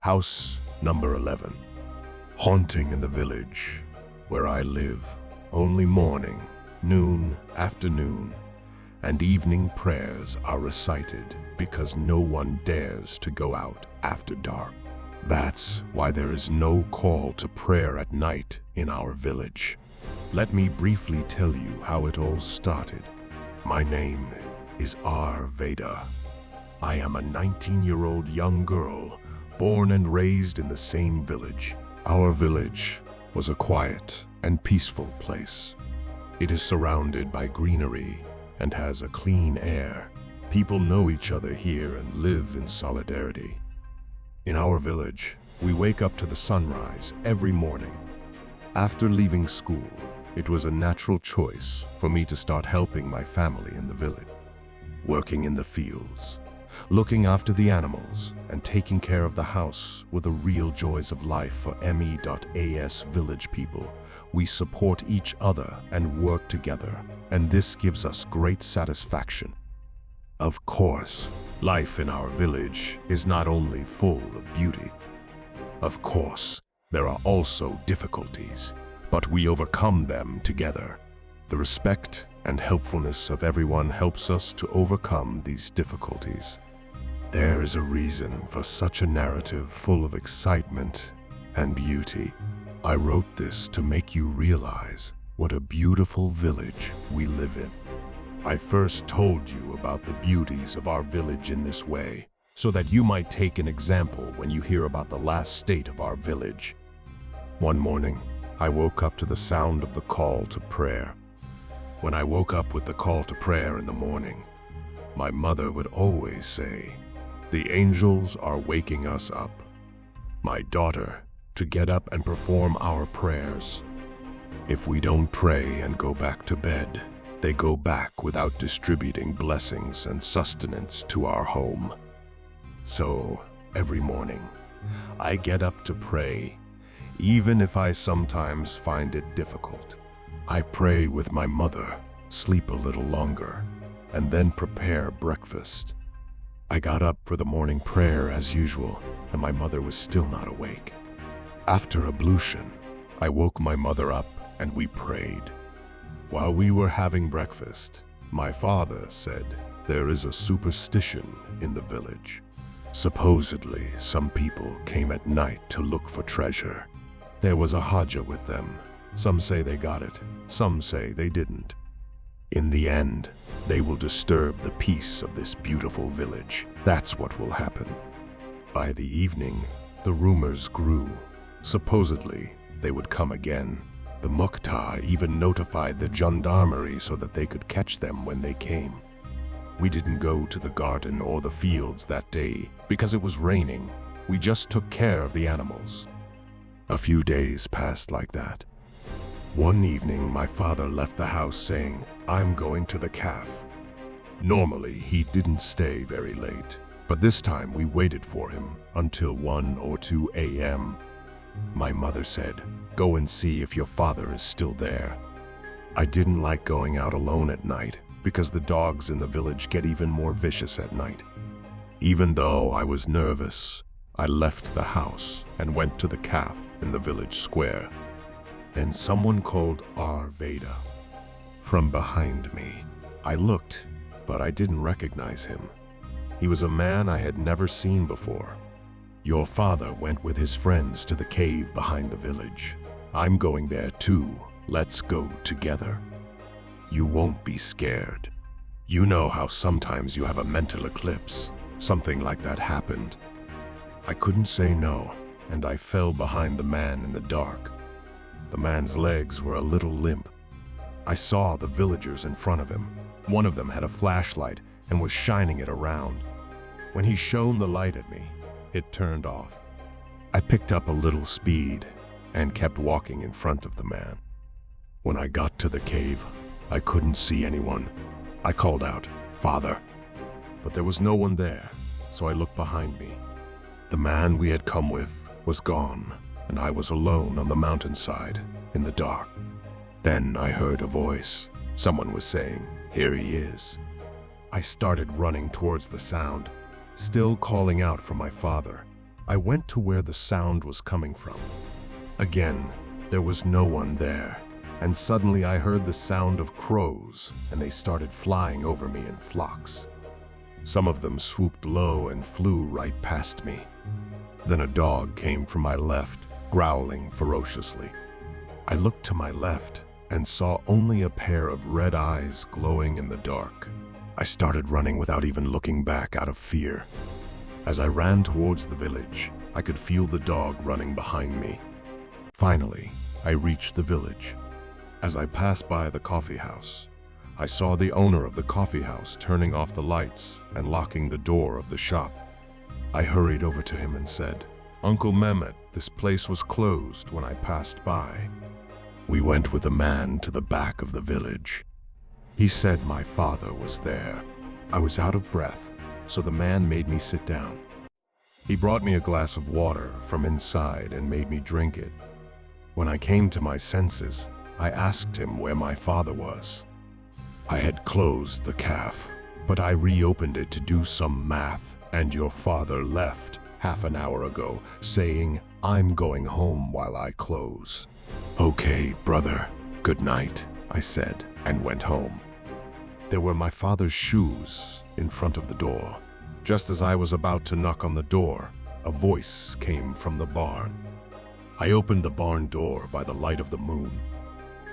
House number 11. Haunting in the village where I live. Only morning, noon, afternoon, and evening prayers are recited because no one dares to go out after dark. That's why there is no call to prayer at night in our village. Let me briefly tell you how it all started. My name is Veda. I am a 19-year-old young girl born and raised in the same village. Our village was a quiet and peaceful place. It is surrounded by greenery and has a clean air. People know each other here and live in solidarity. In our village, we wake up to the sunrise every morning. After leaving school, it was a natural choice for me to start helping my family in the village. Working in the fields, looking after the animals, and taking care of the house were the real joys of life for ME.AS village people. We support each other and work together, and this gives us great satisfaction. Of course, life in our village is not only full of beauty. Of course, there are also difficulties, but we overcome them together. The respect and helpfulness of everyone helps us to overcome these difficulties. There is a reason for such a narrative full of excitement and beauty. I wrote this to make you realize what a beautiful village we live in. I first told you about the beauties of our village in this way, so that you might take an example when you hear about the last state of our village. One morning, I woke up to the sound of the call to prayer. When I woke up with the call to prayer in the morning, my mother would always say, "The angels are waking us up, my daughter, to get up and perform our prayers. If we don't pray and go back to bed, they go back without distributing blessings and sustenance to our home." So, every morning, I get up to pray, even if I sometimes find it difficult. I pray with my mother, sleep a little longer, and then prepare breakfast. I got up for the morning prayer as usual, and my mother was still not awake. After ablution, I woke my mother up and we prayed. While we were having breakfast, my father said there is a superstition in the village. Supposedly, some people came at night to look for treasure. There was a Haja with them. Some say they got it, some say they didn't. In the end, they will disturb the peace of this beautiful village. That's what will happen. By the evening, the rumors grew. Supposedly, they would come again. The Mukhtar even notified the gendarmerie so that they could catch them when they came. We didn't go to the garden or the fields that day because it was raining. We just took care of the animals. A few days passed like that. One evening, my father left the house saying, "I'm going to the calf." Normally, he didn't stay very late, but this time we waited for him until 1 or 2 a.m. My mother said, "Go and see if your father is still there." I didn't like going out alone at night because the dogs in the village get even more vicious at night. Even though I was nervous, I left the house and went to the calf in the village square. Then someone called Veda from behind me. I looked, but I didn't recognize him. He was a man I had never seen before. "Your father went with his friends to the cave behind the village. I'm going there too. Let's go together. You won't be scared. You know how sometimes you have a mental eclipse. Something like that happened." I couldn't say no, and I fell behind the man in the dark. The man's legs were a little limp. I saw the villagers in front of him. One of them had a flashlight and was shining it around. When he shone the light at me, it turned off. I picked up a little speed and kept walking in front of the man. When I got to the cave, I couldn't see anyone. I called out, "Father," but there was no one there, so I looked behind me. The man we had come with was gone, and I was alone on the mountainside in the dark. Then I heard a voice. Someone was saying, "Here he is." I started running towards the sound, still calling out for my father. I went to where the sound was coming from. Again, there was no one there, and suddenly I heard the sound of crows, and they started flying over me in flocks. Some of them swooped low and flew right past me. Then a dog came from my left, growling ferociously. I looked to my left and saw only a pair of red eyes glowing in the dark. I started running without even looking back out of fear. As I ran towards the village, I could feel the dog running behind me. Finally, I reached the village. As I passed by the coffee house, I saw the owner of the coffee house turning off the lights and locking the door of the shop. I hurried over to him and said, "Uncle Mehmet, this place was closed when I passed by." We went with the man to the back of the village. He said my father was there. I was out of breath, so the man made me sit down. He brought me a glass of water from inside and made me drink it. When I came to my senses, I asked him where my father was. I had closed the cafe, but I reopened it to do some math, and your father left half an hour ago, saying, "I'm going home while I close." "Okay, brother, good night," I said, and went home. There were my father's shoes in front of the door. Just as I was about to knock on the door, a voice came from the barn. I opened the barn door by the light of the moon.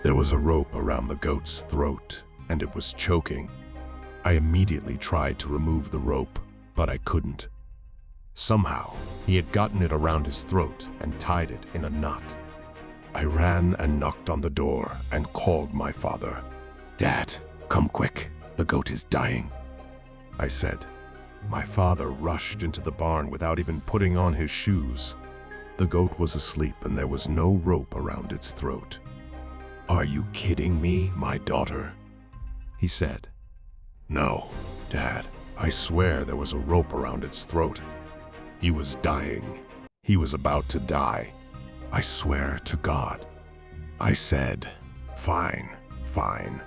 There was a rope around the goat's throat, and it was choking. I immediately tried to remove the rope, but I couldn't. Somehow, he had gotten it around his throat and tied it in a knot. I ran and knocked on the door and called my father. "Dad, come quick, the goat is dying," I said. My father rushed into the barn without even putting on his shoes. The goat was asleep and there was no rope around its throat. "Are you kidding me, my daughter?" he said. "No, Dad, I swear there was a rope around its throat. He was dying. He was about to die. I swear to God." I said, "Fine, fine.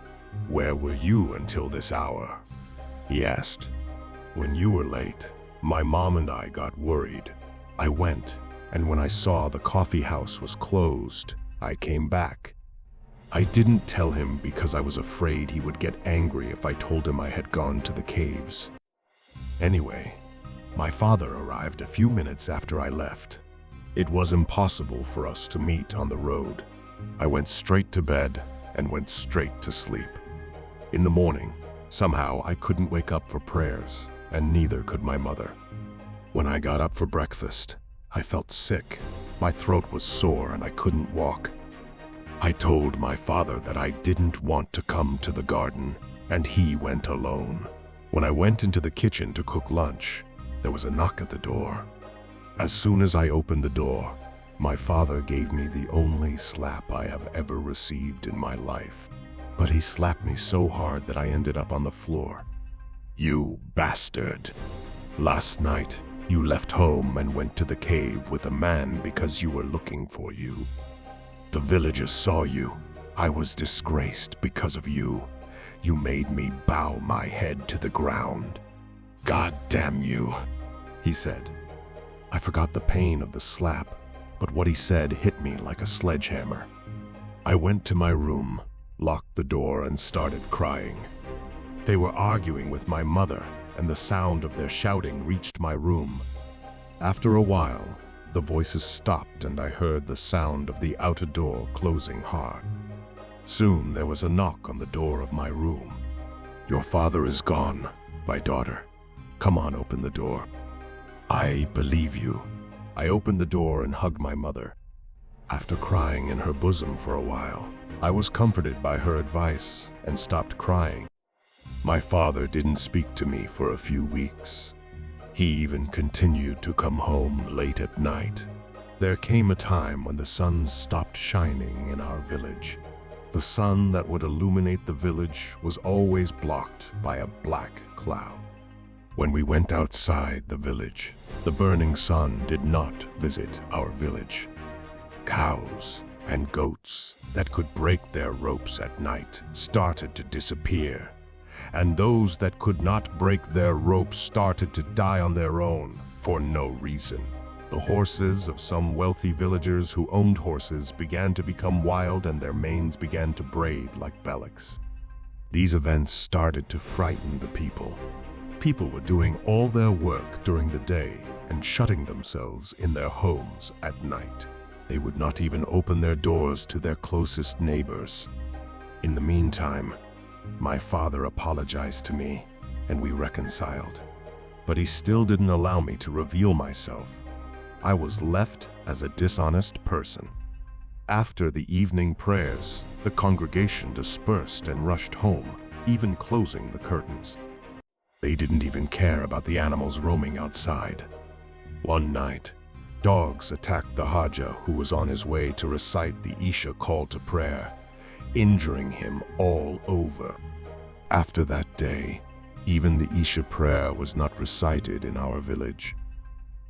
Where were you until this hour?" He asked. "When you were late, my mom and I got worried. I went, and when I saw the coffee house was closed, I came back. I didn't tell him because I was afraid he would get angry if I told him I had gone to the caves. Anyway, my father arrived a few minutes after I left. It was impossible for us to meet on the road. I went straight to bed and went straight to sleep. In the morning, somehow I couldn't wake up for prayers, and neither could my mother. When I got up for breakfast, I felt sick. My throat was sore and I couldn't walk. I told my father that I didn't want to come to the garden, and he went alone. When I went into the kitchen to cook lunch, there was a knock at the door. As soon as I opened the door, my father gave me the only slap I have ever received in my life. But he slapped me so hard that I ended up on the floor. "You bastard! Last night, you left home and went to the cave with a man because you were looking for you. The villagers saw you. I was disgraced because of you. You made me bow my head to the ground. God damn you," he said. I forgot the pain of the slap, but what he said hit me like a sledgehammer. I went to my room, locked the door, and started crying. They were arguing with my mother, and the sound of their shouting reached my room. After a while, the voices stopped and I heard the sound of the outer door closing hard. Soon there was a knock on the door of my room. "Your father is gone, my daughter. Come on, open the door." "I believe you." I opened the door and hugged my mother. After crying in her bosom for a while, I was comforted by her advice and stopped crying. My father didn't speak to me for a few weeks. He even continued to come home late at night. There came a time when the sun stopped shining in our village. The sun that would illuminate the village was always blocked by a black cloud. When we went outside the village, the burning sun did not visit our village. Cows and goats that could break their ropes at night started to disappear, and those that could not break their ropes started to die on their own for no reason. The horses of some wealthy villagers who owned horses began to become wild and their manes began to braid like Belix. These events started to frighten the people. People were doing all their work during the day and shutting themselves in their homes at night. They would not even open their doors to their closest neighbors. In the meantime, my father apologized to me and we reconciled. But he still didn't allow me to reveal myself. I was left as a dishonest person. After the evening prayers, the congregation dispersed and rushed home, even closing the curtains. They didn't even care about the animals roaming outside. One night, dogs attacked the Haja who was on his way to recite the Isha call to prayer, injuring him all over. After that day, even the Isha prayer was not recited in our village.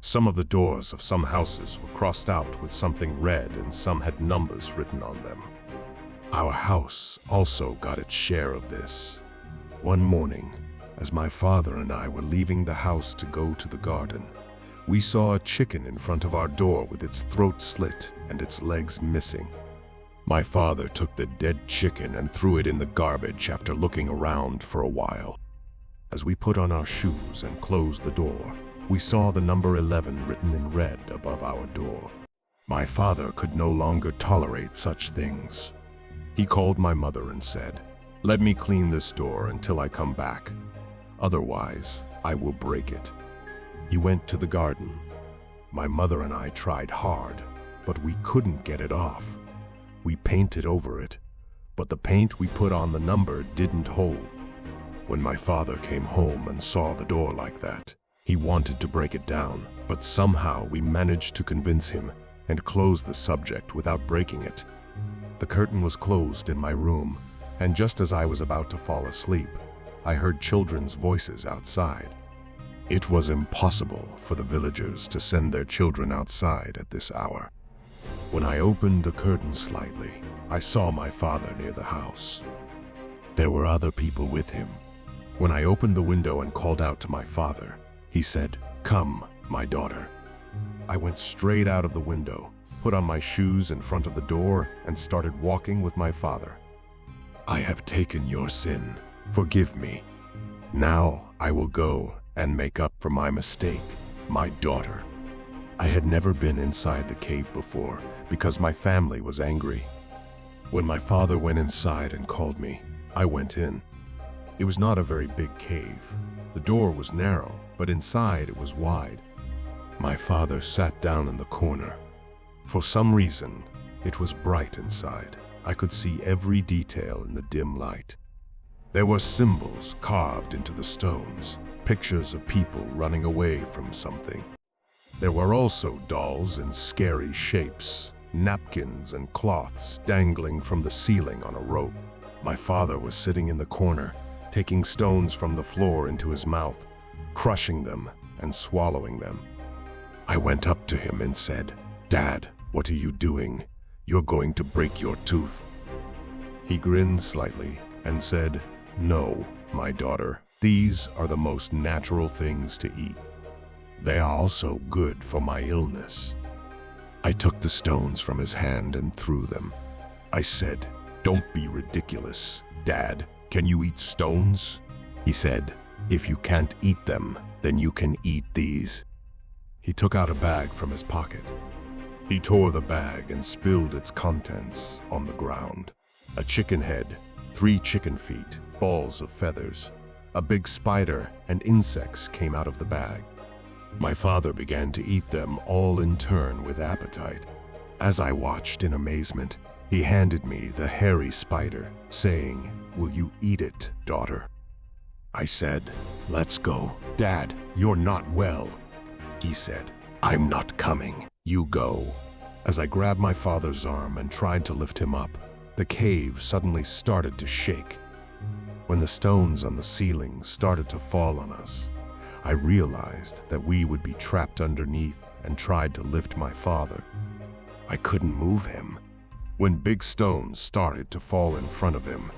Some of the doors of some houses were crossed out with something red and some had numbers written on them. Our house also got its share of this. One morning, as my father and I were leaving the house to go to the garden, we saw a chicken in front of our door with its throat slit and its legs missing. My father took the dead chicken and threw it in the garbage after looking around for a while. As we put on our shoes and closed the door, we saw the number 11 written in red above our door. My father could no longer tolerate such things. He called my mother and said, "Let me clean this door until I come back. Otherwise, I will break it." He went to the garden. My mother and I tried hard, but we couldn't get it off. We painted over it, but the paint we put on the number didn't hold. When my father came home and saw the door like that, he wanted to break it down, but somehow we managed to convince him and close the subject without breaking it. The curtain was closed in my room, and just as I was about to fall asleep, I heard children's voices outside. It was impossible for the villagers to send their children outside at this hour. When I opened the curtain slightly, I saw my father near the house. There were other people with him. When I opened the window and called out to my father, he said, "Come, my daughter." I went straight out of the window, put on my shoes in front of the door, and started walking with my father. "I have taken your sin. Forgive me. Now I will go and make up for my mistake, my daughter." I had never been inside the cave before because my family was angry. When my father went inside and called me, I went in. It was not a very big cave. The door was narrow, but inside it was wide. My father sat down in the corner. For some reason, it was bright inside. I could see every detail in the dim light. There were symbols carved into the stones, pictures of people running away from something. There were also dolls in scary shapes, napkins and cloths dangling from the ceiling on a rope. My father was sitting in the corner, taking stones from the floor into his mouth, crushing them and swallowing them. I went up to him and said, "Dad, what are you doing? You're going to break your tooth." He grinned slightly and said, "No, my daughter, these are the most natural things to eat. They are also good for my illness." I took the stones from his hand and threw them. I said, "Don't be ridiculous, Dad. Can you eat stones?" He said, "If you can't eat them, then you can eat these." He took out a bag from his pocket. He tore the bag and spilled its contents on the ground. A chicken head, 3 chicken feet, balls of feathers, a big spider, and insects came out of the bag. My father began to eat them all in turn with appetite. As I watched in amazement, he handed me the hairy spider, saying, "Will you eat it, daughter?" I said, "Let's go." "Dad, you're not well." He said, "I'm not coming. You go." As I grabbed my father's arm and tried to lift him up, the cave suddenly started to shake. When the stones on the ceiling started to fall on us, I realized that we would be trapped underneath and tried to lift my father. I couldn't move him. When big stones started to fall in front of him,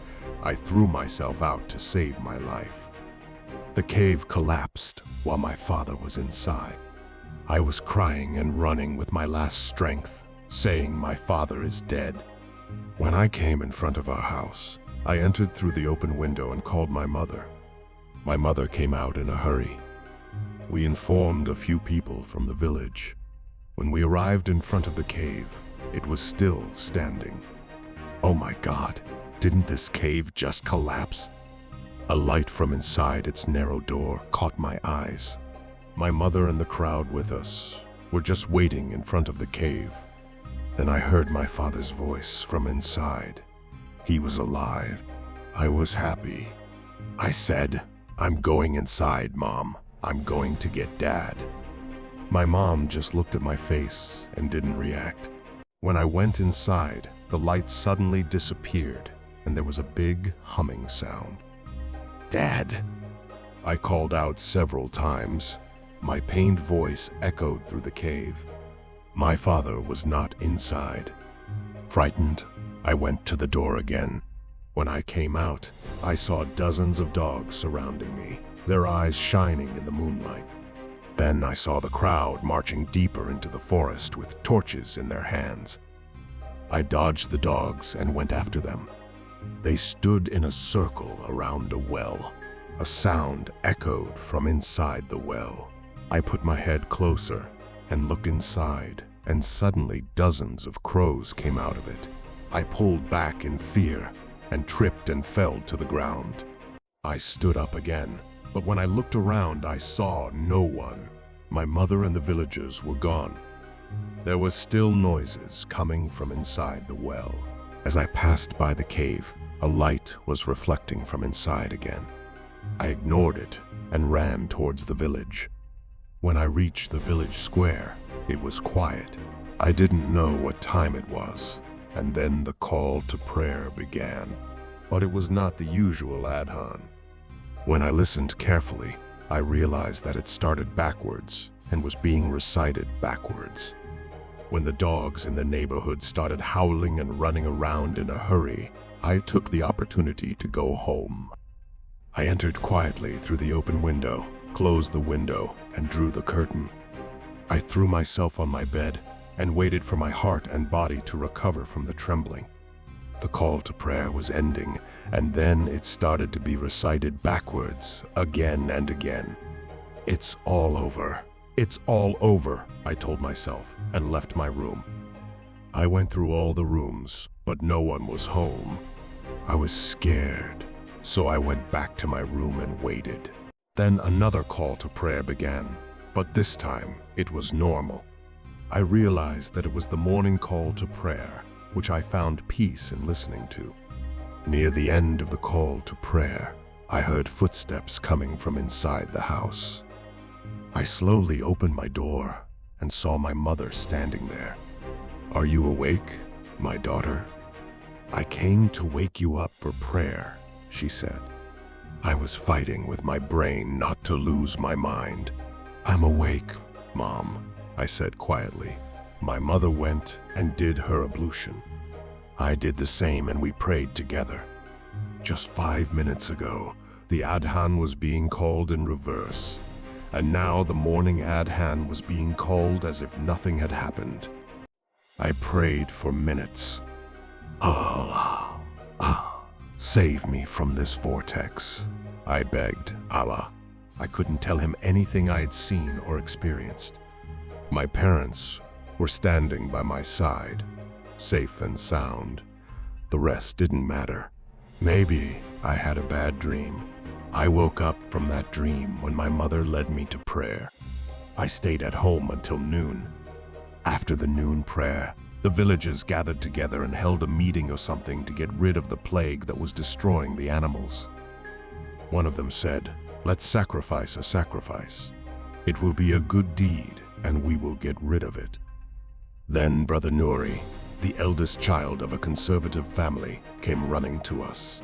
I threw myself out to save my life. The cave collapsed while my father was inside. I was crying and running with my last strength, saying my father is dead. When I came in front of our house, I entered through the open window and called my mother. My mother came out in a hurry. We informed a few people from the village. When we arrived in front of the cave, it was still standing. Oh my God, didn't this cave just collapse? A light from inside its narrow door caught my eyes. My mother and the crowd with us were just waiting in front of the cave. Then I heard my father's voice from inside. He was alive. I was happy. I said, "I'm going inside, Mom. I'm going to get Dad." My mom just looked at my face and didn't react. When I went inside, the light suddenly disappeared and there was a big humming sound. "Dad!" I called out several times. My pained voice echoed through the cave. My father was not inside. Frightened, I went to the door again. When I came out, I saw dozens of dogs surrounding me, their eyes shining in the moonlight. Then I saw the crowd marching deeper into the forest with torches in their hands. I dodged the dogs and went after them. They stood in a circle around a well. A sound echoed from inside the well. I put my head closer and looked inside, and suddenly dozens of crows came out of it. I pulled back in fear and tripped and fell to the ground. I stood up again, but when I looked around, I saw no one. My mother and the villagers were gone. There was still noises coming from inside the well. As I passed by the cave, a light was reflecting from inside again. I ignored it and ran towards the village. When I reached the village square, it was quiet. I didn't know what time it was, and then the call to prayer began. But it was not the usual adhan. When I listened carefully, I realized that it started backwards and was being recited backwards. When the dogs in the neighborhood started howling and running around in a hurry, I took the opportunity to go home. I entered quietly through the open window, closed the window, and drew the curtain. I threw myself on my bed and waited for my heart and body to recover from the trembling. The call to prayer was ending, and then it started to be recited backwards, again and again. "It's all over. It's all over," I told myself, and left my room. I went through all the rooms, but no one was home. I was scared, so I went back to my room and waited. Then another call to prayer began, but this time it was normal. I realized that it was the morning call to prayer, which I found peace in listening to. Near the end of the call to prayer, I heard footsteps coming from inside the house. I slowly opened my door and saw my mother standing there. "Are you awake, my daughter?" "I came to wake you up for prayer," she said. I was fighting with my brain not to lose my mind. "I'm awake, Mom," I said quietly. My mother went and did her ablution. I did the same and we prayed together. Just 5 minutes ago, the Adhan was being called in reverse, and now the morning Adhan was being called as if nothing had happened. I prayed for minutes. "Allah, save me from this vortex," I begged Allah. I couldn't tell him anything I had seen or experienced. My parents were standing by my side, safe and sound. The rest didn't matter. Maybe I had a bad dream. I woke up from that dream when my mother led me to prayer. I stayed at home until noon. After the noon prayer, the villagers gathered together and held a meeting or something to get rid of the plague that was destroying the animals. One of them said, "Let's sacrifice a sacrifice. It will be a good deed and we will get rid of it." Then Brother Nuri, the eldest child of a conservative family, came running to us.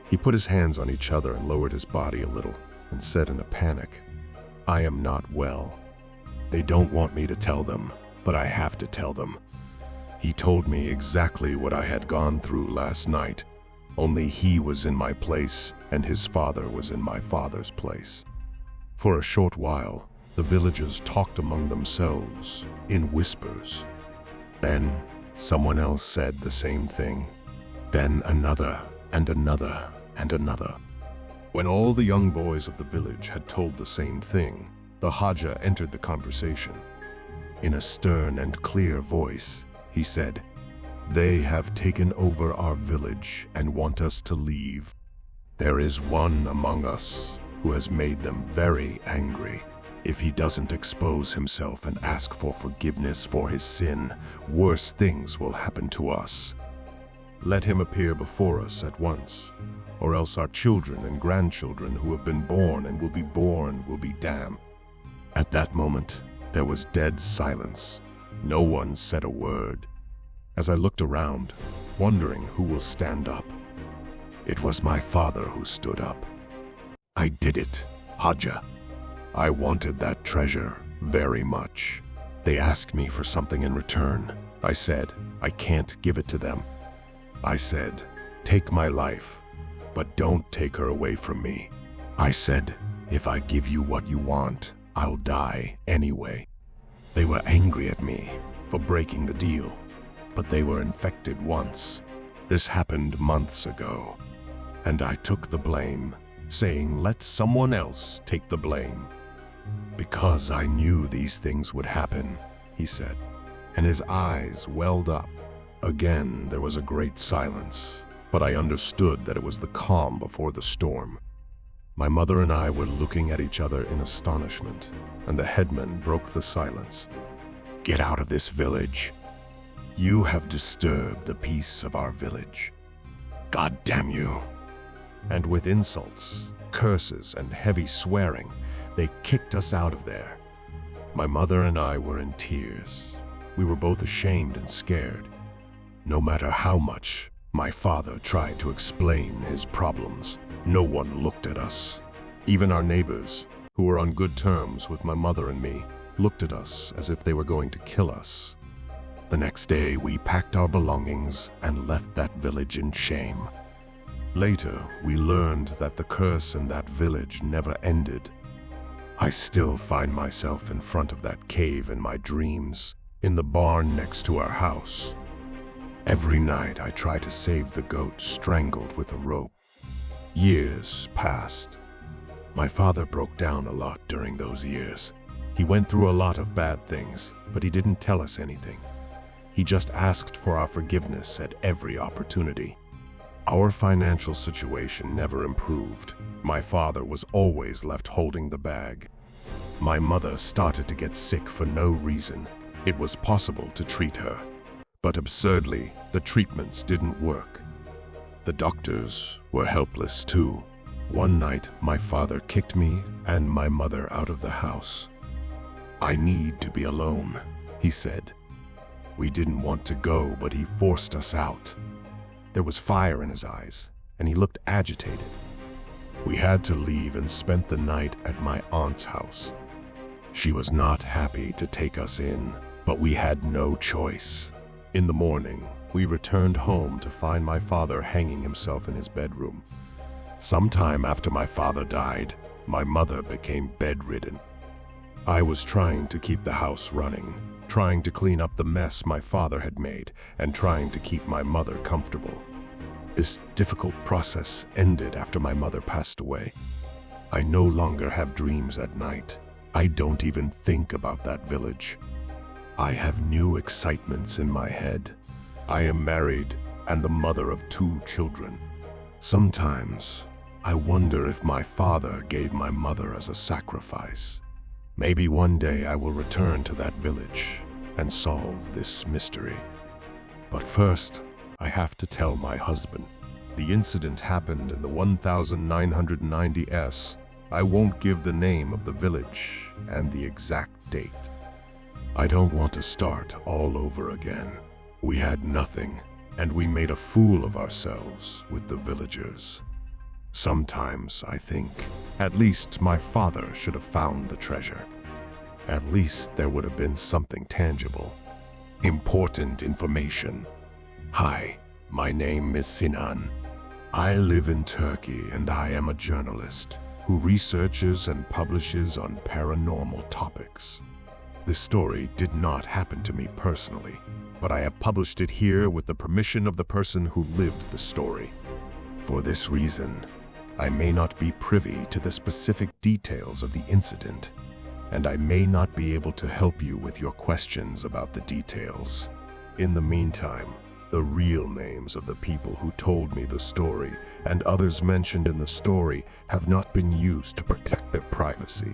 He put his hands on each other and lowered his body a little and said in a panic, "I am not well. They don't want me to tell them, but I have to tell them." He told me exactly what I had gone through last night, only he was in my place and his father was in my father's place. For a short while, The villagers talked among themselves in whispers. Then someone else said the same thing. Then another and another and another. When all the young boys of the village had told the same thing, the Haja entered the conversation. In a stern and clear voice, he said, "They have taken over our village and want us to leave. There is one among us who has made them very angry. If he doesn't expose himself and ask for forgiveness for his sin, worse things will happen to us. Let him appear before us at once, or else our children and grandchildren who have been born and will be born will be damned." At that moment, there was dead silence. No one said a word. As I looked around, wondering who will stand up, it was my father who stood up. "I did it, Haja. I wanted that treasure very much. They asked me for something in return. I said, I can't give it to them. I said, take my life, but don't take her away from me. I said, if I give you what you want, I'll die anyway." They were angry at me for breaking the deal, but they were infected once. This happened months ago, and I took the blame, saying let someone else take the blame. "Because I knew these things would happen," he said, and his eyes welled up. Again, there was a great silence, but I understood that it was the calm before the storm. My mother and I were looking at each other in astonishment, and the headman broke the silence. "Get out of this village. You have disturbed the peace of our village. God damn you." And with insults, curses, and heavy swearing, they kicked us out of there. My mother and I were in tears. We were both ashamed and scared. No matter how much my father tried to explain his problems, no one looked at us. Even our neighbors, who were on good terms with my mother and me, looked at us as if they were going to kill us. The next day, we packed our belongings and left that village in shame. Later, we learned that the curse in that village never ended. I still find myself in front of that cave in my dreams, in the barn next to our house. Every night I try to save the goat strangled with a rope. Years passed. My father broke down a lot during those years. He went through a lot of bad things, but he didn't tell us anything. He just asked for our forgiveness at every opportunity. Our financial situation never improved. My father was always left holding the bag. My mother started to get sick for no reason. It was possible to treat her, but absurdly, the treatments didn't work. The doctors were helpless too. One night, my father kicked me and my mother out of the house. "I need to be alone," he said. We didn't want to go, but he forced us out. There was fire in his eyes, and he looked agitated. We had to leave and spent the night at my aunt's house. She was not happy to take us in, but we had no choice. In the morning, we returned home to find my father hanging himself in his bedroom. Sometime after my father died, my mother became bedridden. I was trying to keep the house running, trying to clean up the mess my father had made, and trying to keep my mother comfortable. This difficult process ended after my mother passed away. I no longer have dreams at night. I don't even think about that village. I have new excitements in my head. I am married and the mother of 2 children. Sometimes, I wonder if my father gave my mother as a sacrifice. Maybe one day I will return to that village and solve this mystery. But first, I have to tell my husband. The incident happened in the 1990 S. I won't give the name of the village and the exact date. I don't want to start all over again. We had nothing, and we made a fool of ourselves with the villagers. Sometimes I think, at least my father should have found the treasure. At least there would have been something tangible. Important information. Hi, my name is Sinan. I live in Turkey and I am a journalist. who researches and publishes on paranormal topics. This story did not happen to me personally, but I have published it here with the permission of the person who lived the story. For this reason, I may not be privy to the specific details of the incident, and I may not be able to help you with your questions about the details. In the meantime, the real names of the people who told me the story and others mentioned in the story have not been used to protect their privacy.